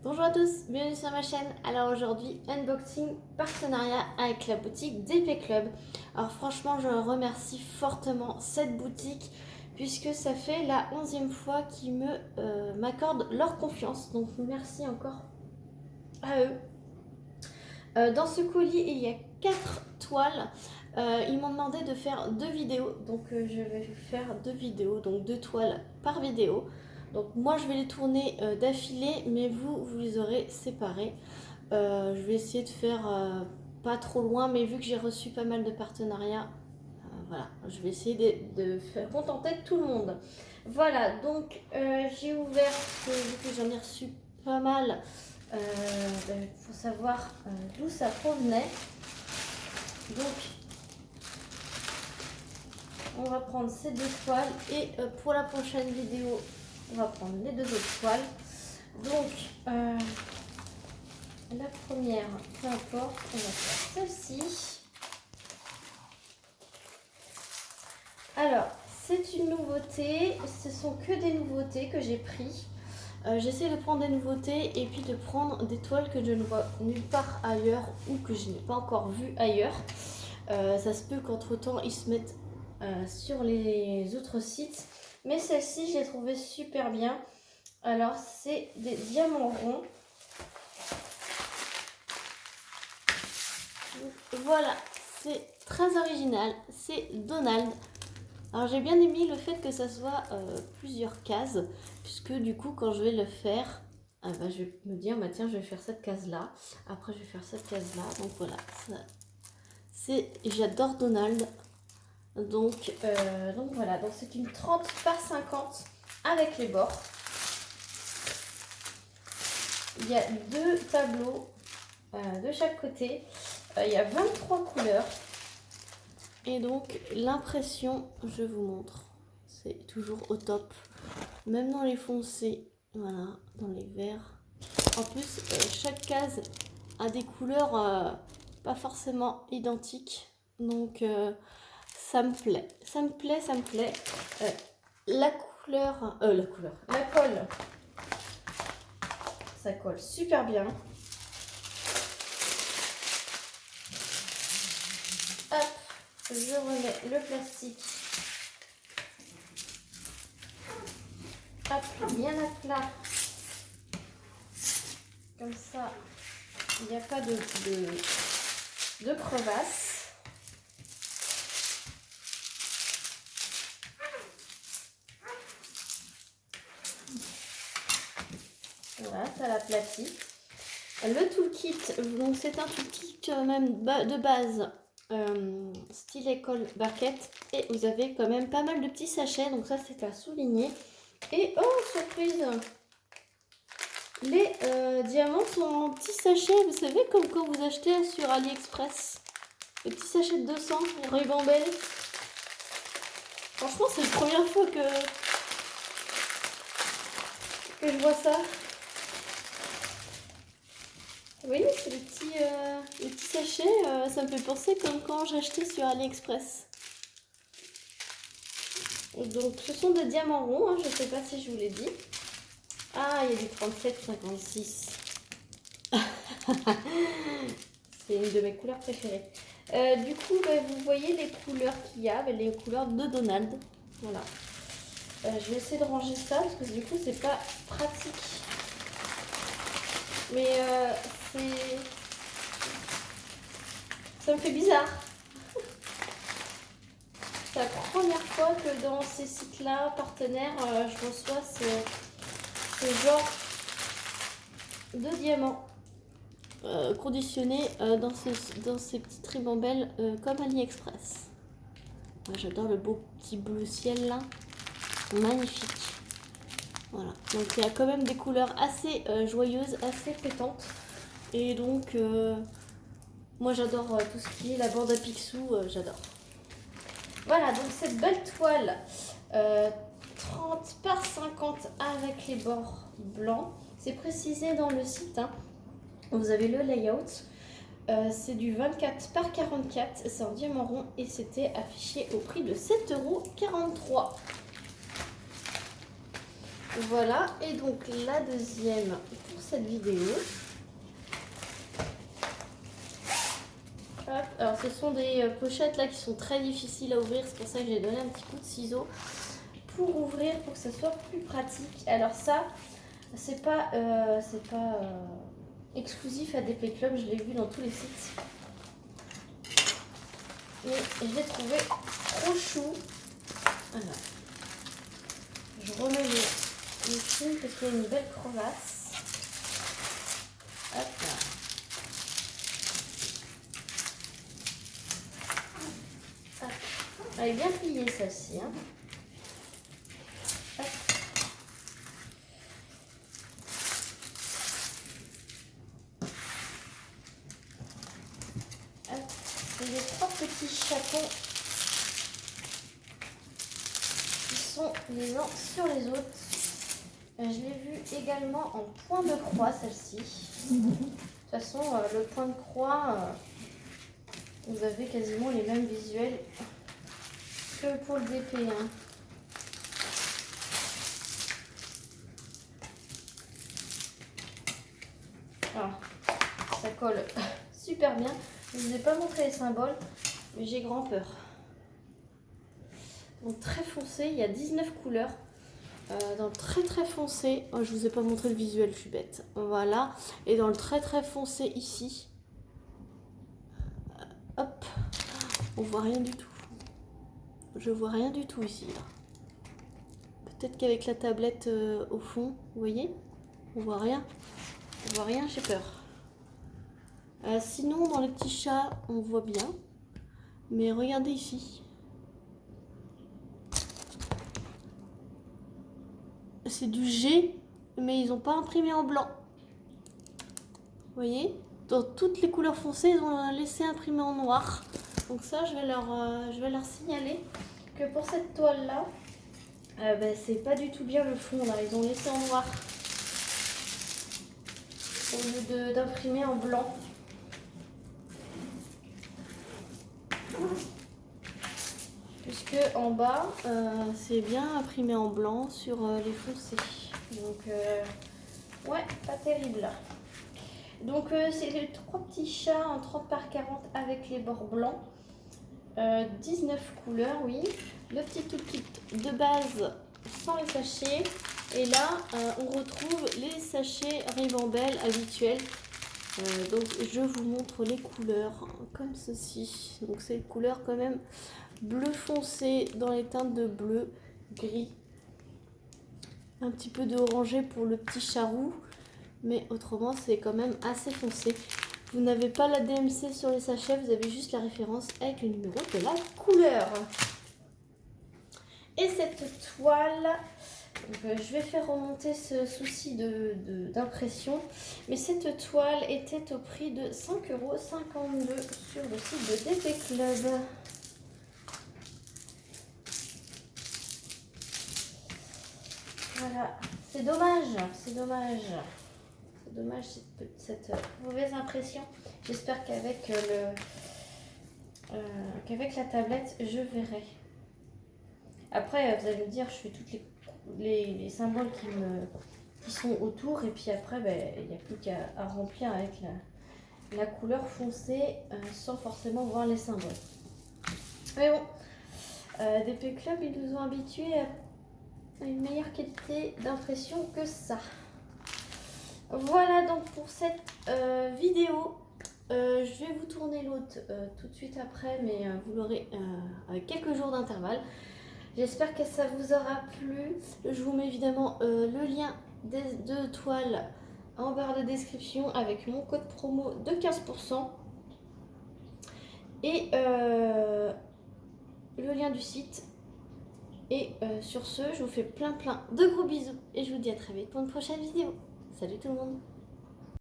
Bonjour à tous, bienvenue sur ma chaîne. Alors aujourd'hui, unboxing partenariat avec la boutique DP Club. Alors franchement, je remercie fortement cette boutique puisque ça fait la 11e fois qu'ils m'accordent leur confiance. Donc merci encore à eux. Dans ce colis, il y a 4 toiles. Ils m'ont demandé de faire 2 vidéos. Donc je vais faire 2 vidéos, donc 2 toiles par vidéo. Donc moi je vais les tourner d'affilée, mais vous les aurez séparées. Je vais essayer de faire pas trop loin, mais vu que j'ai reçu pas mal de partenariats, voilà, je vais essayer de faire contenter tout le monde. Voilà, donc j'ai ouvert, vu que j'en ai reçu pas mal, pour savoir d'où ça provenait. Donc on va prendre ces 2 toiles et pour la prochaine vidéo, on va prendre les 2 autres toiles. Donc la première, peu importe, on va faire celle-ci. Alors, c'est une nouveauté, ce sont que des nouveautés que j'ai pris. J'essaie de prendre des nouveautés et puis de prendre des toiles que je ne vois nulle part ailleurs ou que je n'ai pas encore vues ailleurs. Ça se peut qu'entre temps ils se mettent sur les autres sites, mais celle-ci je l'ai trouvée super bien. Alors c'est des diamants ronds. Voilà, c'est très original, c'est Donald. Alors j'ai bien aimé le fait que ça soit plusieurs cases, puisque du coup quand je vais le faire, je vais me dire bah tiens je vais faire cette case là, après je vais faire cette case là, donc voilà, j'adore Donald. Donc voilà, donc c'est une 30 par 50 avec les bords. Il y a 2 tableaux de chaque côté, il y a 23 couleurs. Et donc l'impression, je vous montre, c'est toujours au top, même dans les foncés, voilà, dans les verts. En plus, chaque case a des couleurs pas forcément identiques, donc ça me plaît, ça me plaît, ça me plaît. La colle, ça colle super bien. Hop. Je remets le plastique, hop, bien à plat, comme ça il n'y a pas de crevasse. Voilà, ça l'aplatit. Le toolkit, donc c'est un toolkit même de base. Style école barquette, et vous avez quand même pas mal de petits sachets, donc ça c'est à souligner. Et oh surprise, les diamants sont en petits sachets, vous savez, comme quand vous achetez sur AliExpress les petits sachets de 200 ribambelle. Franchement c'est la première fois que je vois ça. Vous voyez, c'est les petits sachets, ça me fait penser comme quand j'achetais sur AliExpress. Donc ce sont des diamants ronds, hein, je ne sais pas si je vous l'ai dit. Ah, il y a du 37,56. C'est une de mes couleurs préférées. Du coup, vous voyez les couleurs qu'il y a, les couleurs de Donald. Voilà. Je vais essayer de ranger ça parce que du coup, c'est pas pratique. Mais ça me fait bizarre. C'est la première fois que dans ces sites-là, partenaires, je reçois ce genre de diamants conditionnés dans ces petites ribambelles comme AliExpress. Moi, j'adore le beau petit bleu ciel là, magnifique. Voilà, donc il y a quand même des couleurs assez joyeuses, assez pétantes. Et donc, moi j'adore tout ce qui est la bande à Picsou, j'adore. Voilà, donc cette belle toile 30 par 50 avec les bords blancs. C'est précisé dans le site, hein. Vous avez le layout. C'est du 24 par 44, c'est en diamant rond et c'était affiché au prix de 7,43 €. Voilà, et donc la deuxième pour cette vidéo. Hop. Alors ce sont des pochettes là qui sont très difficiles à ouvrir, c'est pour ça que j'ai donné un petit coup de ciseau pour ouvrir, pour que ça soit plus pratique. Alors ça, c'est pas exclusif à DP Club, je l'ai vu dans tous les sites. Et je l'ai trouvé trop chou. Alors, je remets les fils parce qu'il y a une belle crevasse. Hop là. Hop. Elle est bien pliée celle-ci. Hein. Hop. Hop. Et les 3 petits chatons qui sont les uns sur les autres. Je l'ai vu également en point de croix, celle-ci. De toute façon, le point de croix, vous avez quasiment les mêmes visuels que pour le DP. Hein. Alors, ça colle super bien. Je ne vous ai pas montré les symboles, mais j'ai grand peur. Donc très foncé, il y a 19 couleurs. Dans le très très foncé, oh, je vous ai pas montré le visuel, je suis bête. Voilà. Et dans le très très foncé ici, hop, on voit rien du tout. Je vois rien du tout ici. Peut-être qu'avec la tablette au fond, vous voyez, on voit rien. On voit rien, j'ai peur. Sinon, dans les petits chats, on voit bien. Mais regardez ici. C'est du G, mais ils n'ont pas imprimé en blanc. Vous voyez, dans toutes les couleurs foncées, ils ont laissé imprimer en noir. Donc ça, je vais leur signaler que pour cette toile-là, c'est pas du tout bien le fond. Là, ils ont laissé en noir au lieu d'imprimer en blanc. Puisque en bas, c'est bien imprimé en blanc sur les foncés. Donc, ouais, pas terrible. Donc, c'est les 3 petits chats en 30 par 40 avec les bords blancs. 19 couleurs, oui. Le petit toolkit de base sans les sachets. Et là, on retrouve les sachets Ribambelle habituels. Donc, je vous montre les couleurs comme ceci. Donc, c'est les couleurs quand même bleu foncé dans les teintes de bleu, gris, un petit peu de orangé pour le petit charroux, mais autrement c'est quand même assez foncé. Vous n'avez pas la DMC sur les sachets, vous avez juste la référence avec le numéro de la couleur. Et cette toile, donc, je vais faire remonter ce souci d'impression, mais cette toile était au prix de 5,52 € sur le site de DP Club. Voilà, c'est dommage, cette mauvaise impression. J'espère qu'avec la tablette, je verrai. Après, vous allez me dire, je fais toutes les symboles qui sont autour, et puis après, il n'y a plus qu'à remplir avec la couleur foncée sans forcément voir les symboles. Mais bon, DP Club, ils nous ont habitués à une meilleure qualité d'impression que ça. Voilà donc pour cette vidéo. Je vais vous tourner l'autre tout de suite après, mais vous l'aurez avec quelques jours d'intervalle. J'espère que ça vous aura plu. Je vous mets évidemment le lien des 2 toiles en barre de description avec mon code promo de 15%. Et le lien du site. Et sur ce, je vous fais plein de gros bisous et je vous dis à très vite pour une prochaine vidéo. Salut tout le monde!